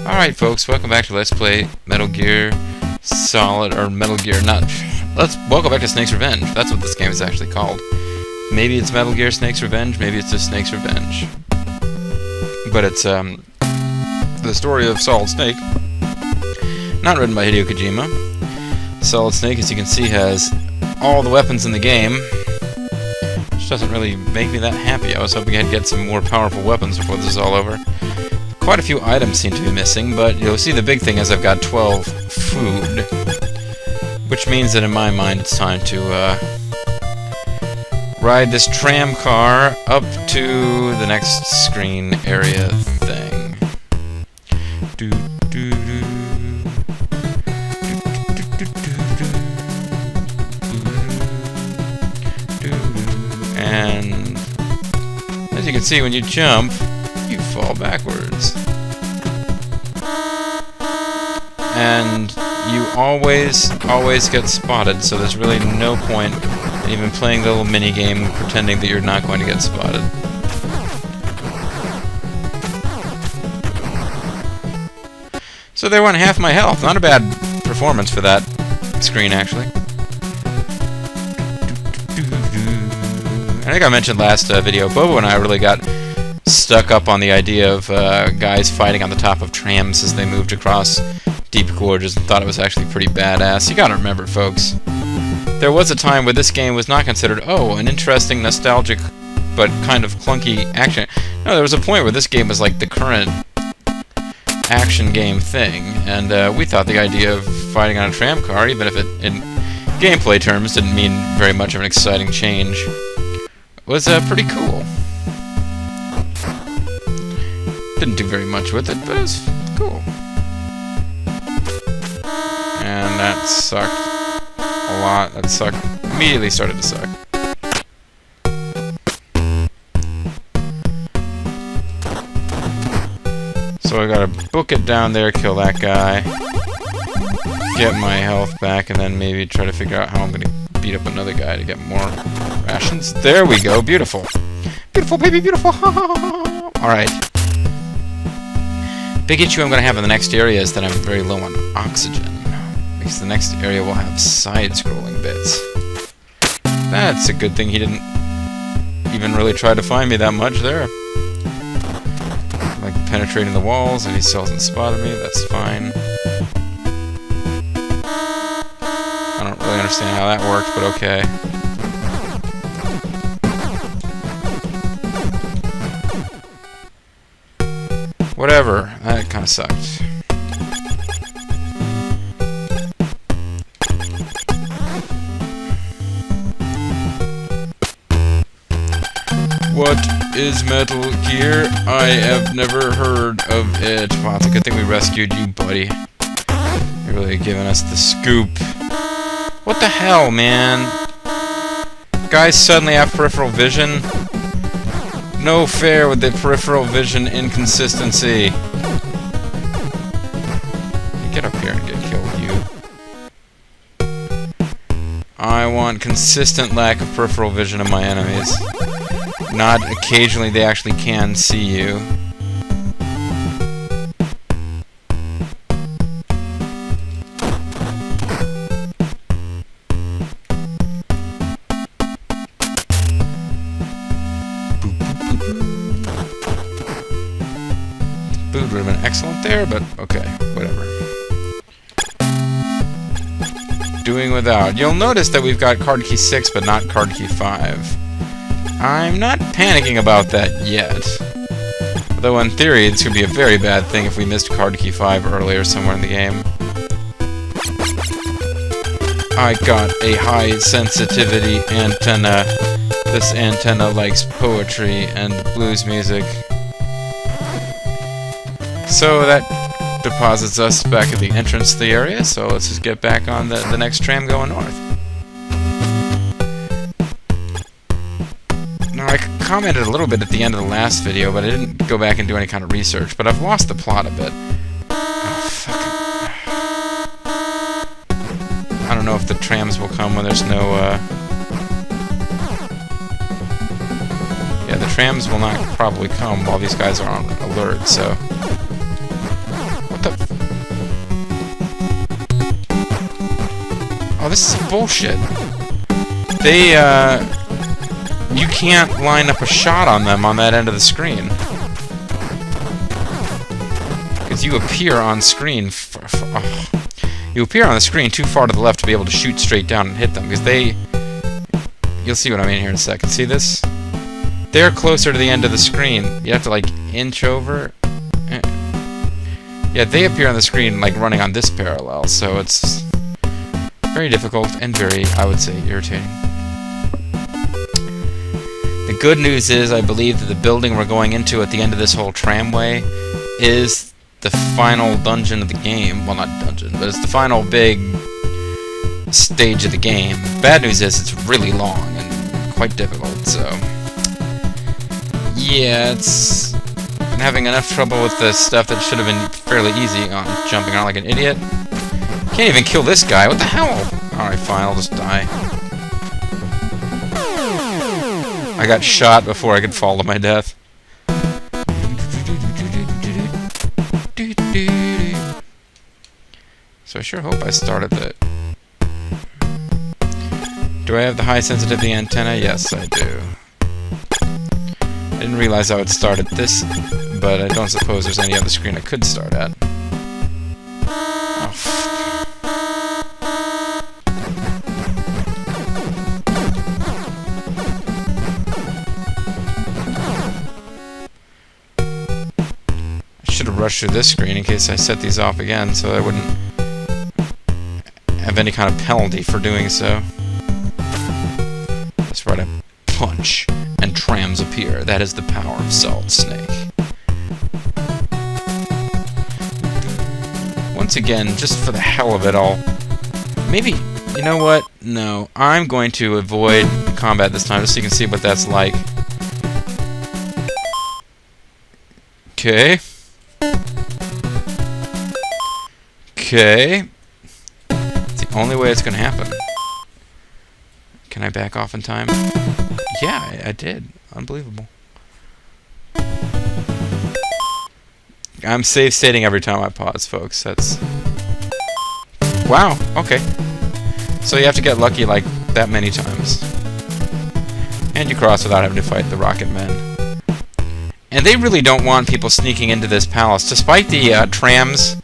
Alright folks, welcome back to Let's Play Metal Gear Solid, or Metal Gear, welcome back to Snake's Revenge. That's what this game is actually called. Maybe it's Metal Gear Snake's Revenge, maybe it's just Snake's Revenge. But it's, the story of Solid Snake. Not written by Hideo Kojima. Solid Snake, as you can see, has all the weapons in the game. Which doesn't really make me that happy. I was hoping I'd get some more powerful weapons before this is all over. Quite a few items seem to be missing, but you'll see the big thing is I've got 12 food. Which means that in my mind it's time to ride this tram car up to the next screen area thing. And as you can see, when you jump, you fall backwards. And you always get spotted, so there's really no point in even playing the little mini-game pretending that you're not going to get spotted. So they won half my health. Not a bad performance for that screen, actually. I think I mentioned last video, Bobo and I really got stuck up on the idea of guys fighting on the top of trams as they moved across deep gorges and thought it was actually pretty badass. You gotta remember, folks, there was a time where this game was not considered, oh, an interesting, nostalgic, but kind of clunky action. No, there was a point where this game was like the current action game thing, and we thought the idea of fighting on a tram car, even if it, in gameplay terms, didn't mean very much of an exciting change, was pretty cool. Didn't do very much with it, but it was cool. And that sucked a lot. That sucked. Immediately started to suck. So I gotta book it down there, kill that guy, get my health back, and then maybe try to figure out how I'm gonna beat up another guy to get more rations. There we go. Beautiful. Beautiful, baby, beautiful. Alright. Big issue I'm going to have in the next area is that I'm very low on oxygen. Because the next area will have side-scrolling bits. That's a good thing he didn't even really try to find me that much there. Like penetrating the walls, and he still hasn't spotted me. That's fine. I don't really understand how that worked, but okay. Whatever, that kind of sucked. What is Metal Gear? I have never heard of it. Wow, it's a good thing we rescued you, buddy. You're really giving us the scoop. What the hell, man? Guys suddenly have peripheral vision? No fair with the peripheral vision inconsistency. Get up here and get killed, you. I want consistent lack of peripheral vision of my enemies. Not occasionally they actually can see you. Food would have been excellent there, but okay, whatever. Doing without. You'll notice that we've got card key 6, but not card key 5. I'm not panicking about that yet. Though in theory, it's going to be a very bad thing if we missed card key 5 earlier somewhere in the game. I got a high sensitivity antenna. This antenna likes poetry and blues music. So that deposits us back at the entrance to the area, so let's just get back on the next tram going north. Now, I commented a little bit at the end of the last video, but I didn't go back and do any kind of research, but I've lost the plot a bit. Oh, fucking... I don't know if the trams will come when there's no, Yeah, the trams will not probably come while these guys are on alert, so... bullshit. They, you can't line up a shot on them on that end of the screen. Because you appear on screen... You appear on the screen too far to the left to be able to shoot straight down and hit them. Because they... You'll see what I mean here in a second. See this? They're closer to the end of the screen. You have to, like, inch over. Yeah, they appear on the screen, like, running on this parallel. So it's very difficult and very, I would say, irritating. The good news is, I believe that the building we're going into at the end of this whole tramway is the final dungeon of the game. Well, not dungeon, but it's the final big stage of the game. Bad news is it's really long and quite difficult, so... Yeah, it's... I'm having enough trouble with the stuff that should have been fairly easy on jumping around like an idiot. Can't even kill this guy, what the hell? Alright, fine, I'll just die. I got shot before I could fall to my death. So I sure hope I started that. Do I have the high sensitivity antenna? Yes, I do. I didn't realize I would start at this, but I don't suppose there's any other screen I could start at. Rush through this screen in case I set these off again, so I wouldn't have any kind of penalty for doing so. That's right, I punch, and trams appear. That is the power of Solid Snake. Once again, just for the hell of it all, maybe, you know what? No, I'm going to avoid combat this time, just so you can see what that's like. Okay. Okay. It's the only way it's gonna happen. Can I back off in time? Yeah, I did. Unbelievable. I'm save stating every time I pause, folks. That's... Wow, okay. So you have to get lucky like that many times. And you cross without having to fight the Rocket Men. And they really don't want people sneaking into this palace, despite the trams,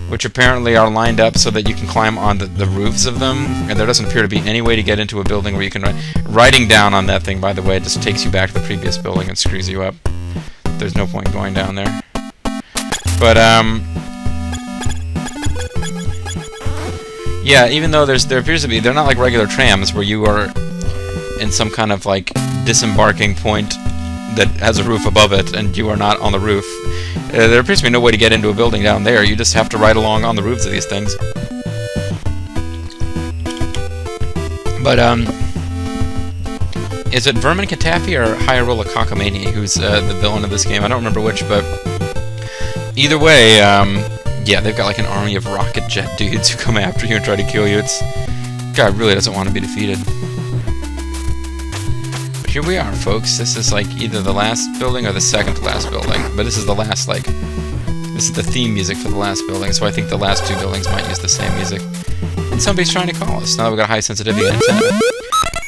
which apparently are lined up so that you can climb on the roofs of them, and there doesn't appear to be any way to get into a building where you can... Riding down on that thing, by the way, just takes you back to the previous building and screws you up. There's no point going down there. But, yeah, even though there appears to be... They're not like regular trams where you are in some kind of, like, disembarking point that has a roof above it, and you are not on the roof. There appears to be no way to get into a building down there. You just have to ride along on the roofs of these things. But, is it Vermin Katafi or Higharolla Cockamanie who's the villain of this game? I don't remember which, but either way, yeah, they've got like an army of rocket jet dudes who come after you and try to kill you. Guy really doesn't want to be defeated. Here we are, folks. This is like either the last building or the second to last building. But this is the last, like... This is the theme music for the last building, so I think the last two buildings might use the same music. And somebody's trying to call us. Now that we've got a high sensitivity antenna.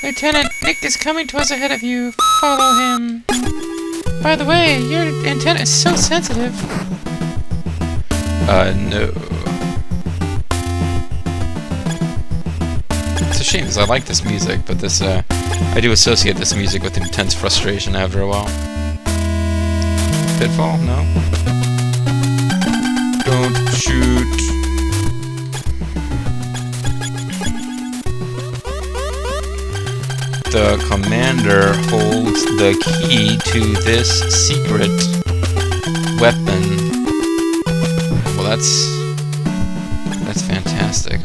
Lieutenant, Nick is coming to us ahead of you. Follow him. By the way, your antenna is so sensitive. No. It's a shame, because I like this music, but this, I do associate this music with intense frustration after a while. Pitfall? No? Don't shoot. The commander holds the key to this secret weapon. Well, that's fantastic.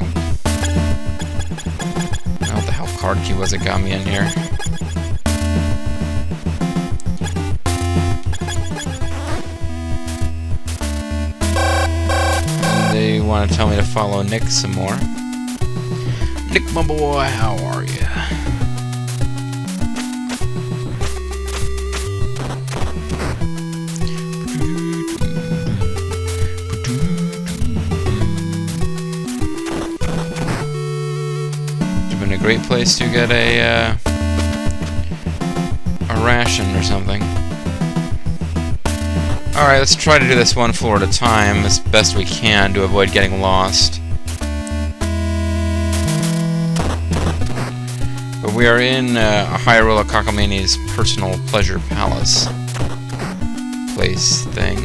What the hell card key was it got me in here? And they want to tell me to follow Nick some more. Nick, my boy, how are you? great place to get a ration or something. Alright, let's try to do this one floor at a time as best we can to avoid getting lost. But we are in Higharolla Cockamanie's personal pleasure palace place thing.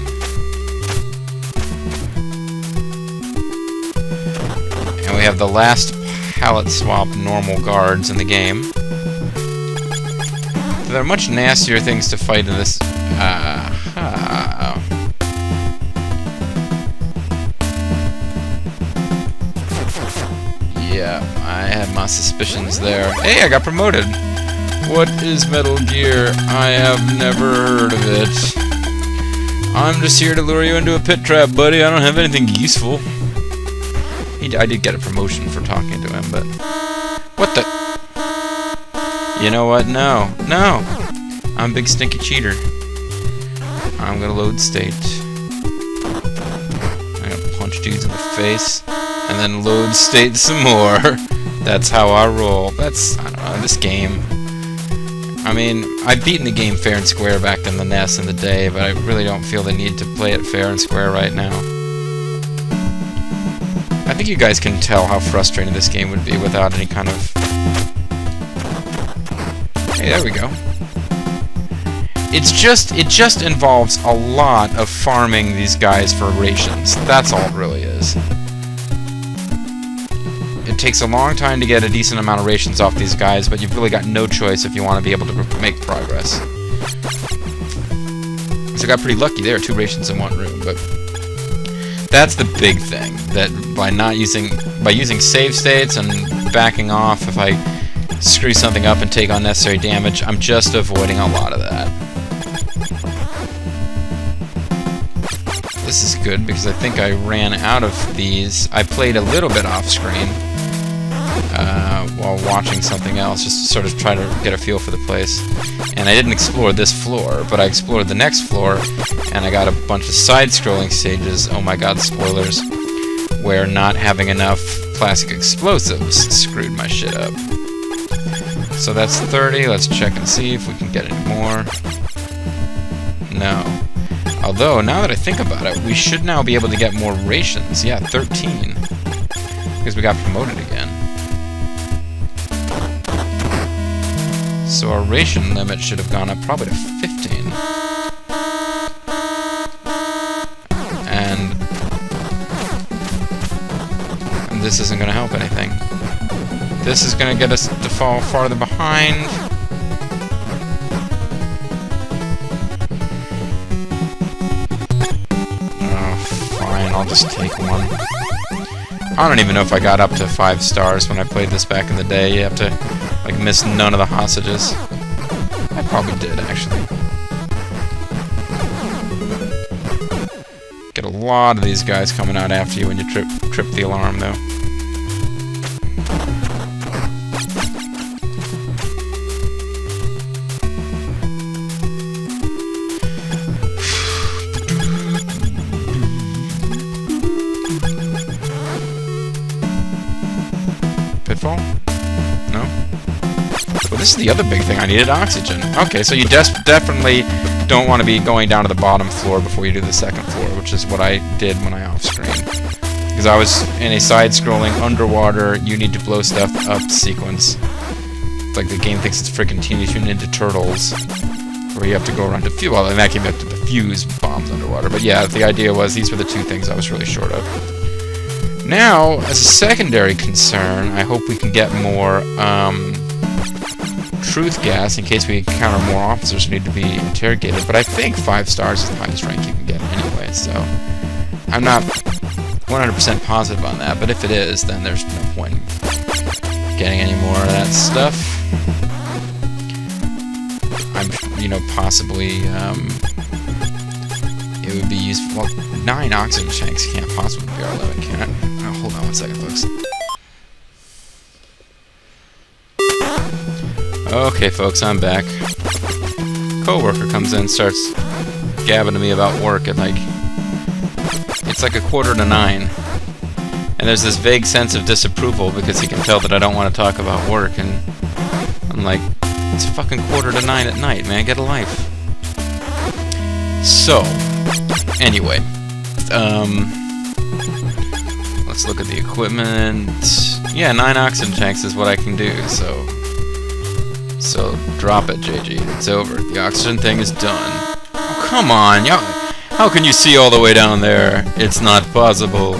And we have the last palette swap normal guards in the game. There are much nastier things to fight in this. Yeah, I had my suspicions there. Hey, I got promoted! What is Metal Gear? I have never heard of it. I'm just here to lure you into a pit trap, buddy. I don't have anything useful. I did get a promotion for talking to him, but... What the... You know what? No. No! I'm a big stinky cheater. I'm gonna load state. I'm gonna punch dudes in the face, and then load state some more. That's how I roll. That's... I don't know, this game... I mean, I've beaten the game fair and square back in the NES in the day, but I really don't feel the need to play it fair and square right now. I think you guys can tell how frustrating this game would be without any kind of... Hey, there we go. It just involves a lot of farming these guys for rations. That's all it really is. It takes a long time to get a decent amount of rations off these guys, but you've really got no choice if you want to be able to make progress. So I got pretty lucky there, 2 rations in 1 room, but that's the big thing. That by using save states and backing off if I screw something up and take unnecessary damage, I'm just avoiding a lot of that. This is good because I think I ran out of these. I played a little bit off screen while watching something else, just to sort of try to get a feel for the place. And I didn't explore this floor, but I explored the next floor, and I got a bunch of side-scrolling stages, oh my god, spoilers, where not having enough plastic explosives screwed my shit up. So that's 30, let's check and see if we can get any more. No. Although, now that I think about it, we should now be able to get more rations. Yeah, 13. Because we got promoted again. So our ration limit should have gone up probably to 15. And this isn't going to help anything. This is going to get us to fall farther behind. I'll just take one. I don't even know if I got up to 5 stars when I played this back in the day. You have to, like, miss none of the hostages. I probably did, actually. Get a lot of these guys coming out after you when you trip the alarm, though. Pitfall? No? Well, this is the other big thing. I needed oxygen. Okay, so you definitely don't want to be going down to the bottom floor before you do the second floor, which is what I did when I off-screen. Because I was in a side-scrolling, underwater, you need to blow stuff up sequence. It's like the game thinks it's freaking Teenage Mutant Ninja Turtles, where you have to go around to defuse. Well, in that game you have to defuse bombs underwater. But yeah, the idea was these were the 2 things I was really short of. Now, as a secondary concern, I hope we can get more truth gas in case we encounter more officers who need to be interrogated. But I think 5 stars is the highest rank you can get anyway, so I'm not 100% positive on that. But if it is, then there's no point in getting any more of that stuff. I'm, possibly it would be useful. Well, 9 oxygen tanks can't possibly be our limit, can it? Oh, hold on one second, folks. Okay, folks, I'm back. Coworker comes in, starts gabbing to me about work at it's like 8:45. And there's this vague sense of disapproval because he can tell that I don't want to talk about work, and I'm like, it's fucking 8:45 at night, man, get a life. So, anyway, let's look at the equipment. Yeah, 9 oxygen tanks is what I can do, so drop it, JG. It's over. The oxygen thing is done. Oh, come on, how can you see all the way down there? It's not possible.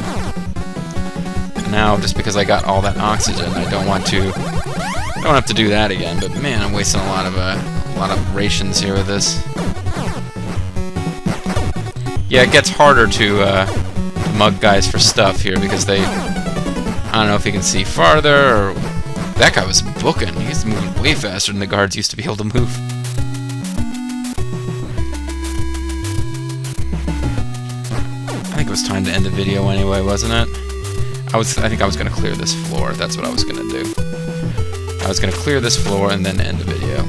Now, just because I got all that oxygen, I don't have to do that again. But man, I'm wasting a lot of rations here with this. Yeah, it gets harder to mug guys for stuff here because I don't know if he can see farther or. That guy was booking. He's moving way faster than the guards used to be able to move. I think it was time to end the video anyway, wasn't it? I think I was gonna clear this floor. That's what I was gonna do. I was gonna clear this floor and then end the video.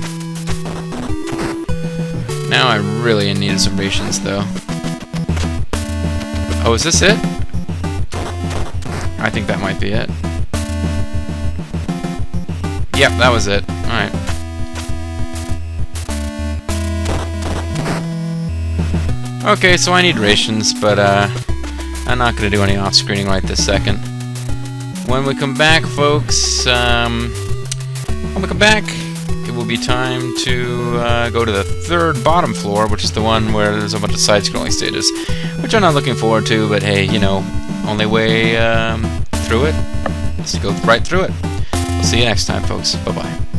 Now I really needed some rations though. Oh, is this it? I think that might be it. Yep, that was it. Alright. Okay, so I need rations, but I'm not going to do any off-screening right this second. When we come back, folks, when we come back, it will be time to go to the 3rd bottom floor, which is the one where there's a bunch of side-scrolling stages, which I'm not looking forward to, but hey, you know, only way through it is to go right through it. We'll see you next time, folks. Bye-bye.